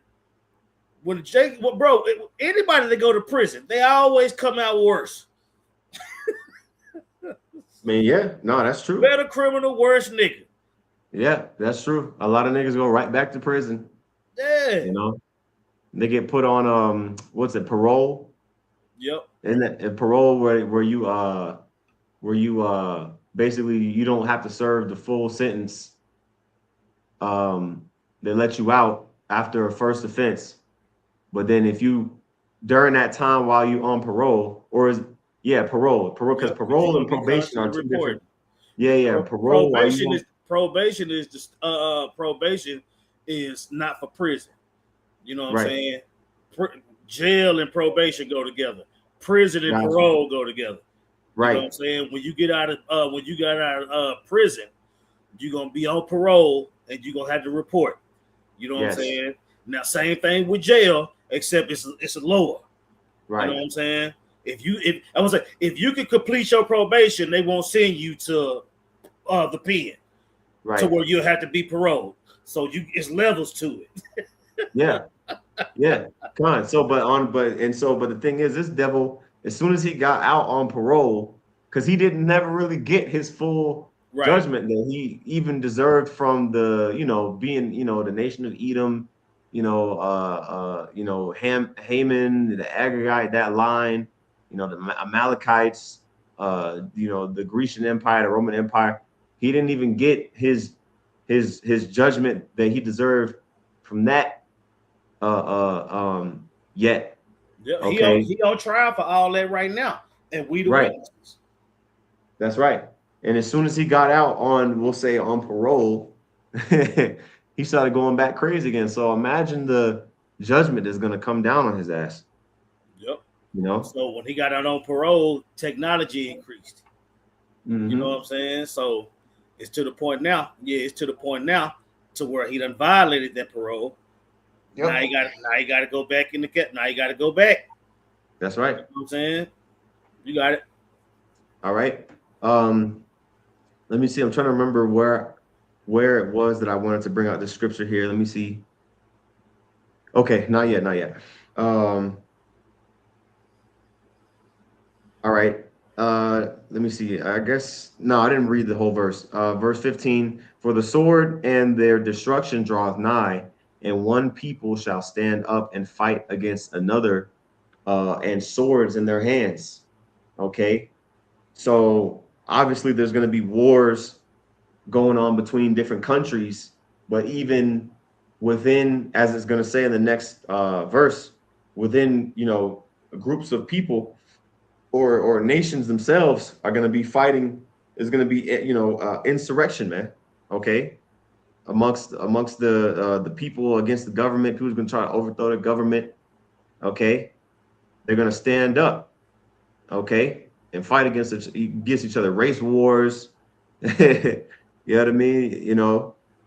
Bro, anybody that go to prison, they always come out worse. Man, yeah, no, that's true. Better criminal, worse nigga. Yeah, that's true. A lot of niggas go right back to prison. Yeah. They get put on parole? Yep. And parole where you basically you don't have to serve the full sentence. They let you out after a first offense. But then if you during that time while you on parole, parole, because parole and probation are two different. Yeah. Probation is not for prison. You know what I'm saying? Jail and probation go together. Prison and parole go together. Right. You know what I'm saying? When you get out of prison, you're gonna be on parole and you're gonna have to report. You know what I'm saying? Now, same thing with jail, except it's a lower. Right. You know what I'm saying? If you can complete your probation, they won't send you to the pen. Right. To where you'll have to be paroled. So it's levels to it. Yeah. Come on. But the thing is, this devil, as soon as he got out on parole, because he didn't never really get his full Right. judgment that he even deserved from the, being, the nation of Edom, Haman, the Agagite, that line, the Amalekites, the Grecian Empire, the Roman Empire. He didn't even get his judgment that he deserved from that yet. Yeah, Okay, he on trial for all that right now, and we the right. witnesses. That's right. And as soon as he got out on, we'll say on parole, he started going back crazy again. So imagine the judgment that's going to come down on his ass. Yep. You know? So when he got out on parole, technology increased. You know Mm-hmm. what I'm saying? So it's to the point now. Yeah, it's to the point now to where he done violated that parole. Yep. Now he got to go back in the cat. Now he got to go back. That's You right. know what I'm saying? You got it. All right. Um, Let me see. I'm trying to remember where it was that I wanted to bring out the scripture here. Let me see. Okay, not yet, not yet. All right. Let me see. I guess no, I didn't read the whole verse. Verse 15, for the sword and their destruction draweth nigh, and one people shall stand up and fight against another, and swords in their hands. Okay. So obviously there's going to be wars going on between different countries, but even within, as it's going to say in the next verse, within, groups of people or nations themselves are going to be fighting. Is going to be insurrection, man. Okay, amongst the people against the government. Who's going to try to overthrow the government? Okay, they're going to stand up. Okay, and fight against each other. Race wars. You know what I mean?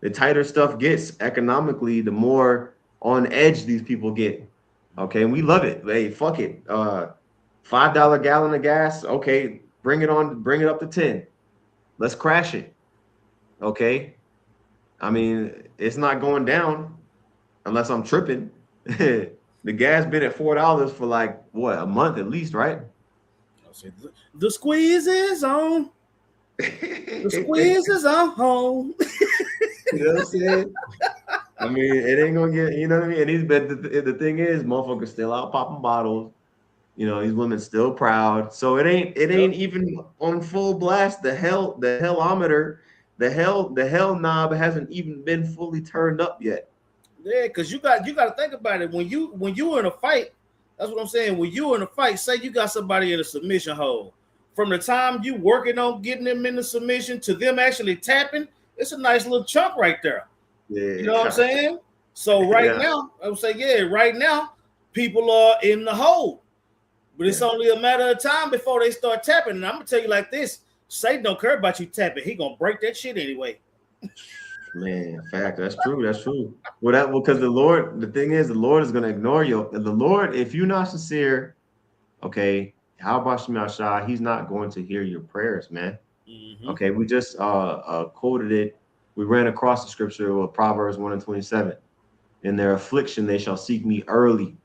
The tighter stuff gets economically, the more on edge these people get. Okay, and we love it. Hey, fuck it. $5 gallon of gas. Okay, bring it on, bring it up to 10. Let's crash it. Okay. I mean, it's not going down unless I'm tripping. The gas been at $4 for like what, a month at least, right? I'll say the squeeze is on. The squeeze is on home. You know what I'm saying? I mean, it ain't gonna get, you know what I mean? And but the thing is, motherfuckers still out popping bottles. These women still proud. So it ain't Yep. even on full blast. The hellometer, the hell knob hasn't even been fully turned up yet. Yeah, because you got to think about it. When you in a fight, that's what I'm saying. When you in a fight, say you got somebody in a submission hold. From the time you working on getting them in the submission to them actually tapping, it's a nice little chunk right there. You know what I'm Yeah. saying? So right Yeah. now, I would say, yeah, right now, people are in the hole. But it's Yeah. only a matter of time before they start tapping. And I'm gonna tell you like this: Satan don't care about you tapping. He gonna break that shit anyway. Man, fact. That's true. That's true. Well, because the thing is, the Lord is gonna ignore you. And the Lord, if you're not sincere, okay, how about Shema Shah? He's not going to hear your prayers, man. Mm-hmm. Okay, we just quoted it. We ran across the scripture with Proverbs 1 and 27. In their affliction, they shall seek me early.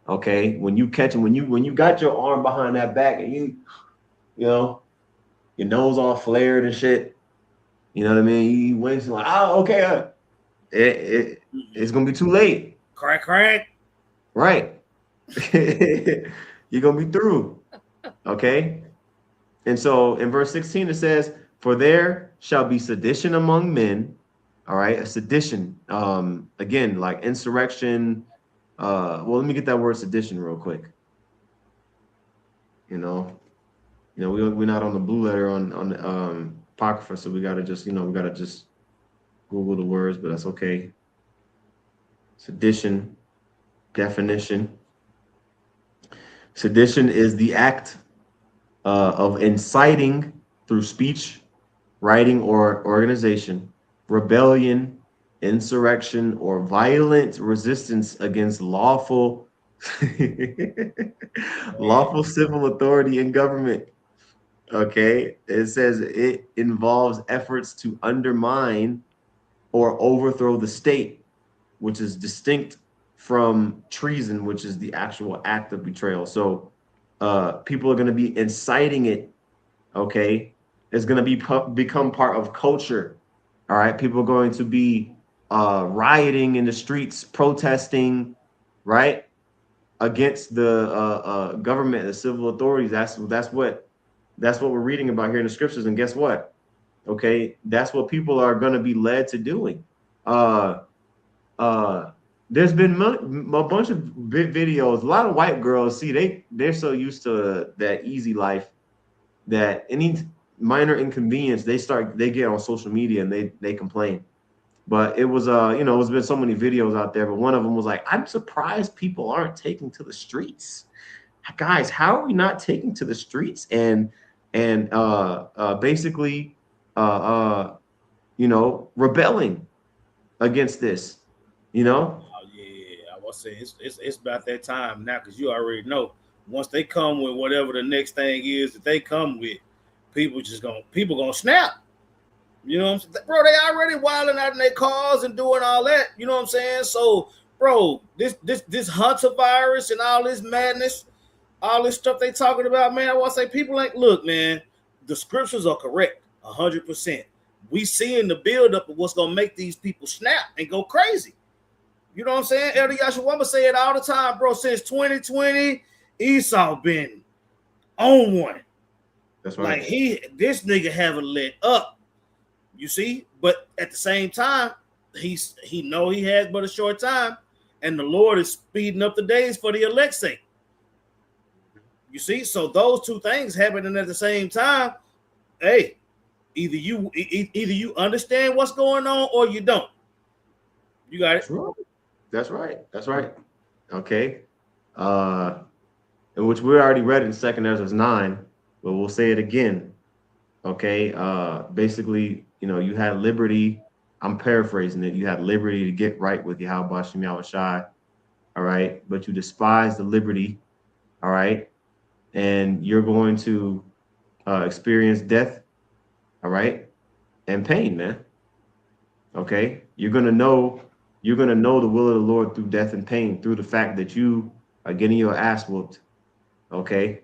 Okay, when you catch them, when you got your arm behind that back and you know, your nose all flared and shit. You know what I mean? He waits like, oh, okay, it's Mm-hmm. gonna be too late, Crack, crack. right? You're gonna be through. Okay, and so in verse 16 it says, "For there shall be sedition among men." All right, a sedition. Again, like insurrection. Well, let me get that word sedition real quick. You know, we're not on the blue letter on the apocrypha, so we gotta just Google the words, but that's okay. Sedition definition. Sedition is the act of inciting through speech, writing, or organization, rebellion, insurrection, or violent resistance against lawful lawful civil authority and government. Okay, it says it involves efforts to undermine or overthrow the state, which is distinct from treason, which is the actual act of betrayal. So people are going to be inciting it, okay, It's going to become part of culture. All right. People are going to be rioting in the streets, protesting, right, against the government, the civil authorities. That's what we're reading about here in the scriptures. And guess what? Okay, that's what people are going to be led to doing. Uh, uh, there's been a bunch of videos. A lot of white girls, see, they're so used to that easy life that any minor inconvenience they get on social media and they complain. But it was there's been so many videos out there, but one of them was like, I'm surprised people aren't taking to the streets. Guys, how are we not taking to the streets and basically uh rebelling against this, you know? Oh yeah, I was saying it's about that time now because you already know once they come with whatever the next thing is that they come with, people gonna snap. You know what I'm saying? Bro, they already wilding out in their cars and doing all that. You know what I'm saying? So, bro, this Hunter virus and all this madness, all this stuff they talking about, man, I want to say people ain't look, man, the scriptures are correct 100%. We seeing the buildup of what's gonna make these people snap and go crazy. You know what I'm saying? Elder Yashawama say it all the time, bro. Since 2020, Esau been on one. That's right. Like this nigga haven't let up. You see, but at the same time, he know he has but a short time, and the Lord is speeding up the days for the elect's sake. You see, so those two things happening at the same time. Hey, either you understand what's going on or you don't. You got it. That's right. That's right. Okay. In which we already read in 2nd Esdras 9, but we'll say it again. Okay. Basically, you had liberty. I'm paraphrasing it. You had liberty to get right with Yahweh Shem Yahushai. All right. But you despise the liberty. All right. And you're going to experience death. All right. And pain, man. Okay. You're going to know the will of the Lord through death and pain, through the fact that you are getting your ass whooped. Okay.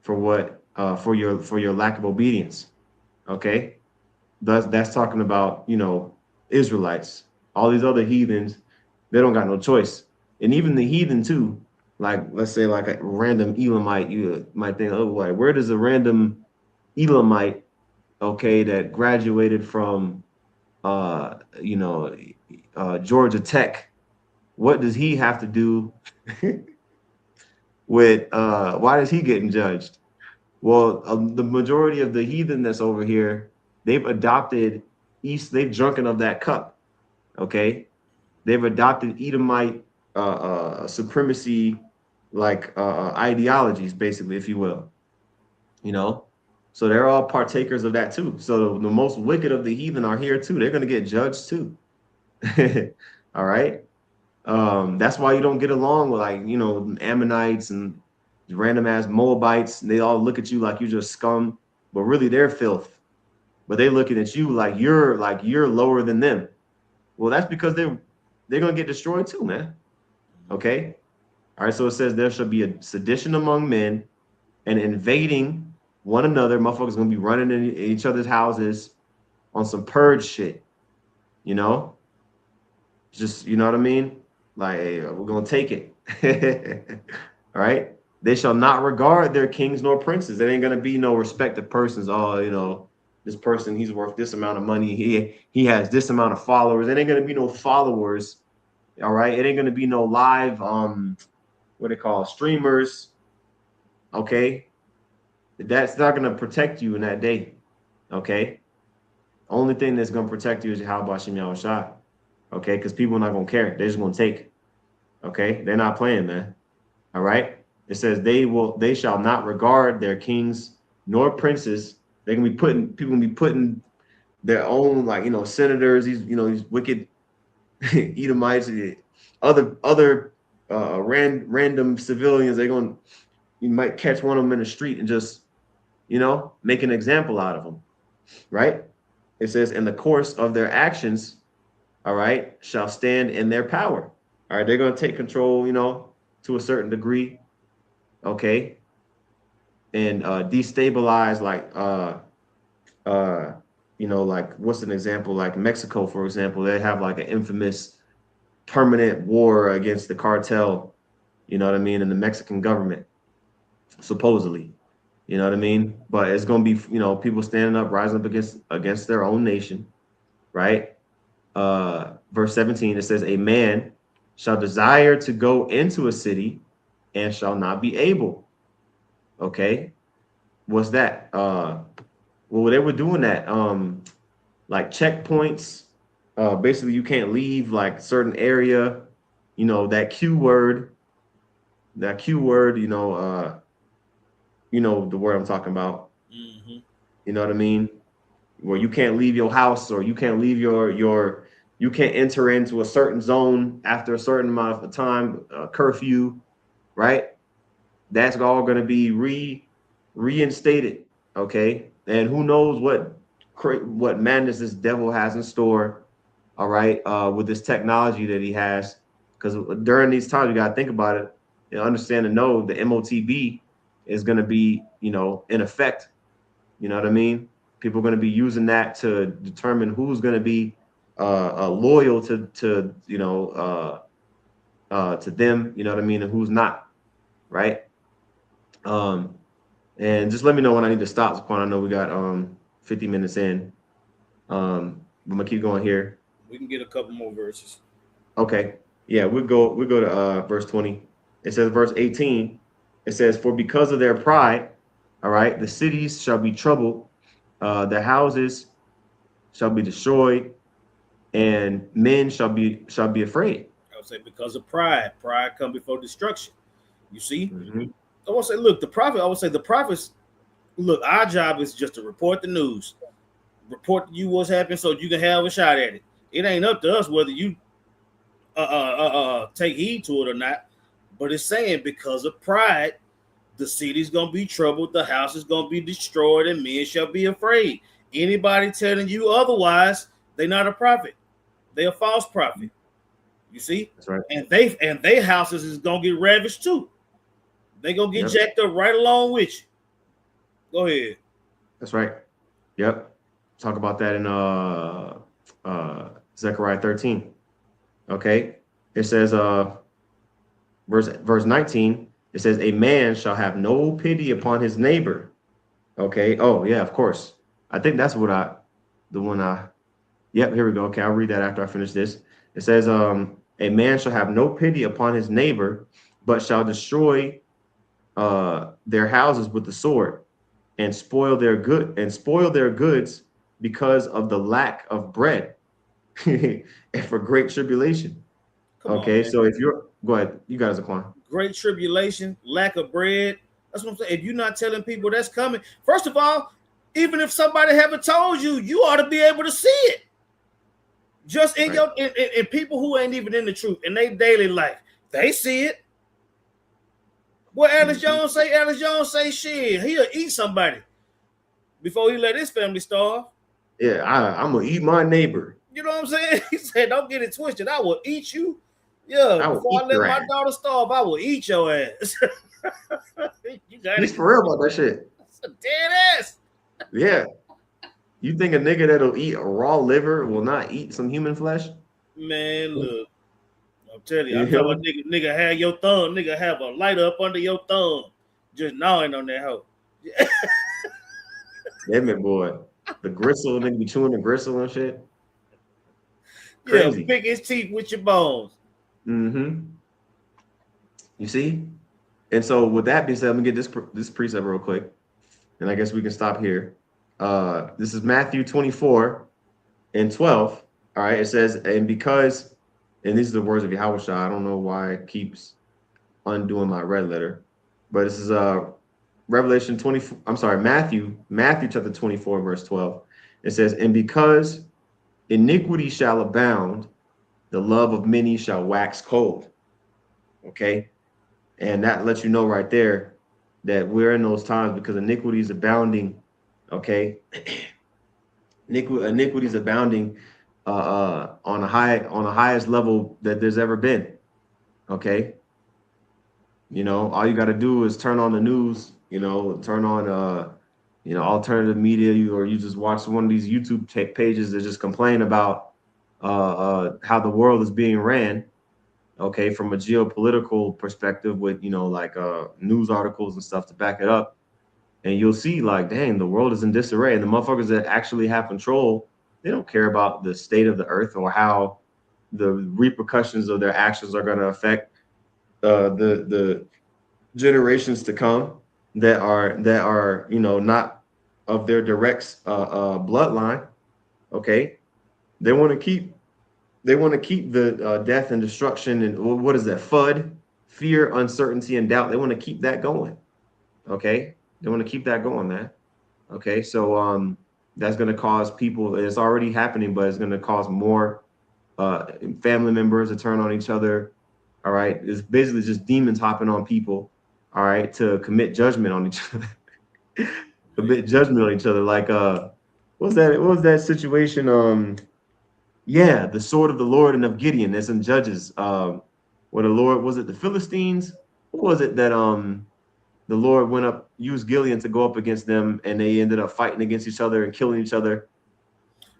For what? For your lack of obedience. Okay. That's talking about, Israelites. All these other heathens, they don't got no choice. And even the heathen too, like let's say like a random Elamite, you might think, oh, where does a random Elamite, okay, that graduated from Georgia Tech, what does he have to do with why is he getting judged? Well, the majority of the heathen that's over here, they've adopted they've drunken of that cup. Okay. They've adopted Edomite supremacy, like ideologies, basically, if you will. So they're all partakers of that too. So the most wicked of the heathen are here too. They're going to get judged too. All right. That's why you don't get along with Ammonites and random ass Moabites. They all look at you like you're just scum, but really they're filth. But they looking at you like you're lower than them. Well, that's because they're gonna get destroyed too, man. Okay. All right. So it says there shall be a sedition among men and invading one another. Motherfuckers gonna be running in each other's houses on some purge shit. Just what I mean? Like, hey, we're gonna take it. All right. They shall not regard their kings nor princes. There ain't gonna be no respect of persons. Oh, this person, he's worth this amount of money. He has this amount of followers. It ain't gonna be no followers. All right. It ain't gonna be no live what they call streamers. Okay. That's not gonna protect you in that day. Okay. Only thing that's gonna protect you is Yahweh Shem Yahushua. Okay, because people are not gonna care. They're just gonna take. Okay, they're not playing, man. All right. It says they shall not regard their kings nor princes. People gonna be putting their own senators, these wicked Edomites, other random civilians. You might catch one of them in the street and just make an example out of them, right? It says in the course of their actions, all right, shall stand in their power. All right, they're going to take control, to a certain degree, okay, and destabilize you know, like what's an example? Like Mexico, for example, they have like an infamous permanent war against the cartel, you know what I mean, and the Mexican government, supposedly. You know what I mean? But it's gonna be, you know, people standing up, rising up against their own nation, right? Verse 17, it says, a man shall desire to go into a city and shall not be able. Okay, what's that? Well, they were doing that, like checkpoints. Basically, you can't leave like certain area. You know that Q word. That Q word. You know the word I'm talking about. Mm-hmm. You know what I mean? Where you can't leave your house, or you can't leave your you can't enter into a certain zone after a certain amount of time, curfew, right? That's all going to be reinstated, okay? And who knows what madness this devil has in store, all right, with this technology that he has. Because during these times, you got to think about it and understand and know the MOTB is going to be, you know, in effect. You know what I mean? People are going to be using that to determine who's going to be loyal to you know to them. You know what I mean, and who's not, right? Um, and just let me know when I need to stop, Zaquan. I know we got 50 minutes in. I'm gonna keep going here. We can get a couple more verses. Okay. Yeah, we go to verse 20. It says verse 18. It says, for because of their pride, all right, the cities shall be troubled, the houses shall be destroyed, and men shall be afraid. I would say because of pride. Pride come before destruction. You see? Mm-hmm. I would say, look, the prophet, I would say the prophets, look, our job is just to report the news. Report to you what's happening so you can have a shot at it. It ain't up to us whether you take heed to it or not. But it's saying because of pride, the city's gonna be troubled, the house is gonna be destroyed, and men shall be afraid. Anybody telling you otherwise, they not a prophet. They a false prophet. You see? That's right. And they houses is gonna get ravaged too. They gonna get Yep. jacked up right along with you. Go ahead. That's right. Yep. Talk about that in Zechariah 13. Okay. It says verse 19, it says, a man shall have no pity upon his neighbor. Okay. Oh, yeah, of course. I think that's yep, here we go. Okay, I'll read that after I finish this. It says, a man shall have no pity upon his neighbor, but shall destroy their houses with the sword and spoil their goods because of the lack of bread and for great tribulation. Come on, Okay, man. so if you're go ahead, you guys are going. Great tribulation, lack of bread. That's what I'm saying. If you're not telling people that's coming, first of all, even if somebody haven't told you, you ought to be able to see it. Just in Right. in people who ain't even in the truth in their daily life, they see it. What Alex Jones say? Alex Jones say, shit, he'll eat somebody before he let his family starve. Yeah, I'm gonna eat my neighbor. You know what I'm saying? He said, don't get it twisted. I will eat you. Yeah, I will before eat I let your my ass. daughter starve, I will eat your ass. You got He's it. for real about that shit. It's a dead ass. Yeah. You think a nigga that'll eat a raw liver will not eat some human flesh? Man, look. I'm telling you, You I'm talking know? about nigga have your thumb, nigga have a lighter up under your thumb, just gnawing on that hoe. Damn it, boy. The gristle, nigga be chewing the gristle and shit. Yeah, Crazy. pick his teeth with your bones. Mm-hmm. You see? And so with that being said, let me get this precept real quick. And I guess we can stop here. This is Matthew 24 and 12. All right. It says, and these are the words of Yahweh Shah. I don't know why it keeps undoing my red letter, but this is Revelation 20. I'm sorry, Matthew chapter 24, verse 12. It says, and because iniquity shall abound, the love of many shall wax cold. Okay. And that lets you know right there that we're in those times because iniquity is abounding. Okay. Iniquity is abounding on the highest level that there's ever been. Okay. You know, all you got to do is turn on the news, you know, turn on alternative media, or you just watch one of these YouTube pages that just complain about how the world is being ran, okay, from a geopolitical perspective with, like news articles and stuff to back it up. And you'll see like, dang, the world is in disarray. And the motherfuckers that actually have control, they don't care about the state of the earth or how the repercussions of their actions are going to affect the generations to come that are not of their direct bloodline. Okay, they want to keep the death and destruction and what is that, FUD, fear, uncertainty, and doubt. They want to keep that going. Okay, they want to keep that going, man. Okay, so that's going to cause people. It's already happening, but it's going to cause more family members to turn on each other. All right, it's basically just demons hopping on people. All right, to commit judgment on each other. Commit judgment on each other. Like what was that situation? Yeah, the sword of the Lord and of Gideon. That's in Judges. Where the Lord, was it the Philistines? What was it that the Lord went up, used Gideon to go up against them, and they ended up fighting against each other and killing each other.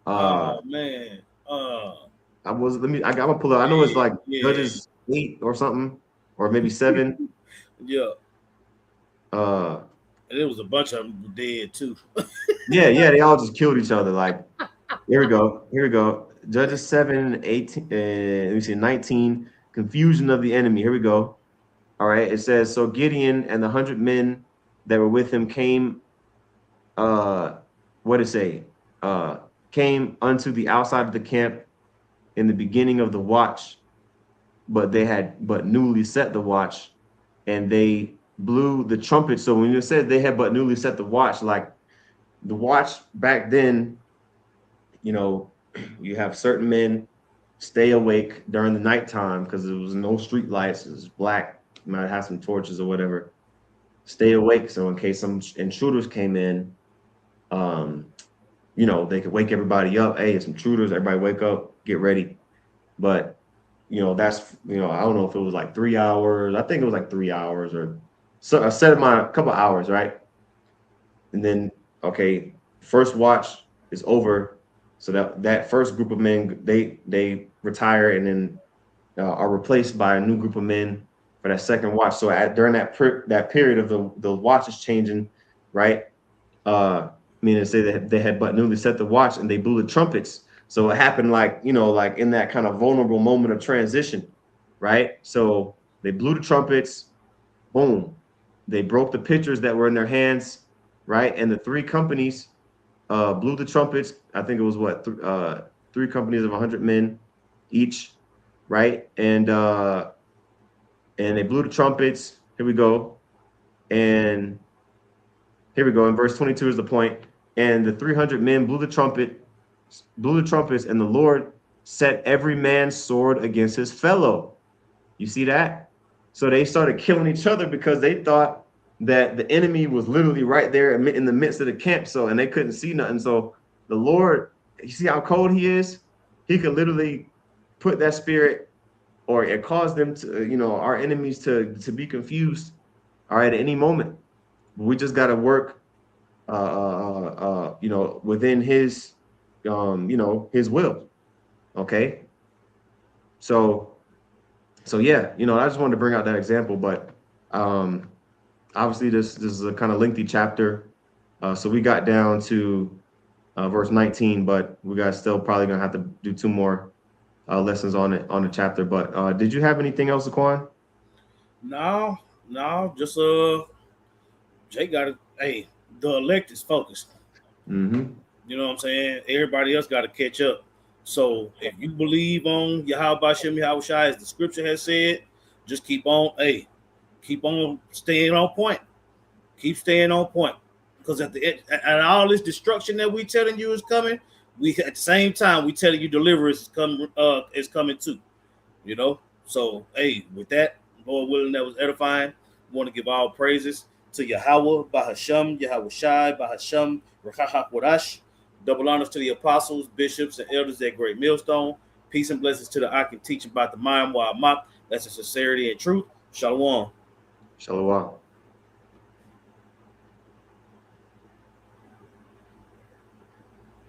Oh man. I'm gonna pull up. I know it's like Yeah. Judges 8 or something, or maybe 7. Yeah. Uh And there was a bunch of them dead too. yeah, they all just killed each other. Like, here we go. Judges 7, 18, let me see, 19, confusion of the enemy. Here we go. All right, it says, so Gideon and the 100 men that were with him came, what did it say? Came unto the outside of the camp in the beginning of the watch, but they had but newly set the watch, and they blew the trumpet. So when you said they had but newly set the watch, like the watch back then, you have certain men stay awake during the nighttime because there was no street lights, it was black, you might have some torches or whatever. Stay awake, so in case some intruders came in, they could wake everybody up. Hey, it's intruders, everybody wake up, get ready. But that's I don't know if it was like 3 hours. I think it was like 3 hours or so, a set amount, a couple hours, right? And then okay, first watch is over, so that first group of men, they retire and then are replaced by a new group of men for that second watch. So during that period of the watches changing, right? Meaning to say that they had but newly set the watch and they blew the trumpets. So it happened like in that kind of vulnerable moment of transition, right? So they blew the trumpets, boom. They broke the pitchers that were in their hands, right? And the three companies blew the trumpets. I think it was three companies of 100 men each, right? And they blew the trumpets. Here we go. And here we go. In verse 22 is the point. And the 300 men blew the trumpets, and the Lord set every man's sword against his fellow. You see that? So they started killing each other because they thought that the enemy was literally right there in the midst of the camp. And they couldn't see nothing. So the Lord, you see how cold he is? He could literally put that spirit, or it caused them to, our enemies to be confused, all right, at any moment. We just got to work, within his, his will. Okay. So yeah, I just wanted to bring out that example, but obviously this is a kind of lengthy chapter. So we got down to verse 19, but we got still probably gonna have to do 2 more lessons on the chapter. But did you have anything else, Aquan? No, just Jake got it. Hey, the elect is focused. Mm-hmm. You know what I'm saying? Everybody else got to catch up. So if you believe on Yahweh Shem Yahweh Shai, as the scripture has said, just keep on. Hey, keep on staying on point. Keep staying on point. Because at the end, and all this destruction that we telling you is coming, we at the same time we telling you deliverance is coming too. So hey, with that, Lord willing, that was edifying. We want to give all praises to Yahweh, Bahasham, Yahweh Shai, Bahasham, Rakahak Wadash. Double honors to the apostles, bishops, and elders at Great Millstone. Peace and blessings to the Akim teaching about the mind while mock. That's the sincerity and truth. Shalom. Shalom.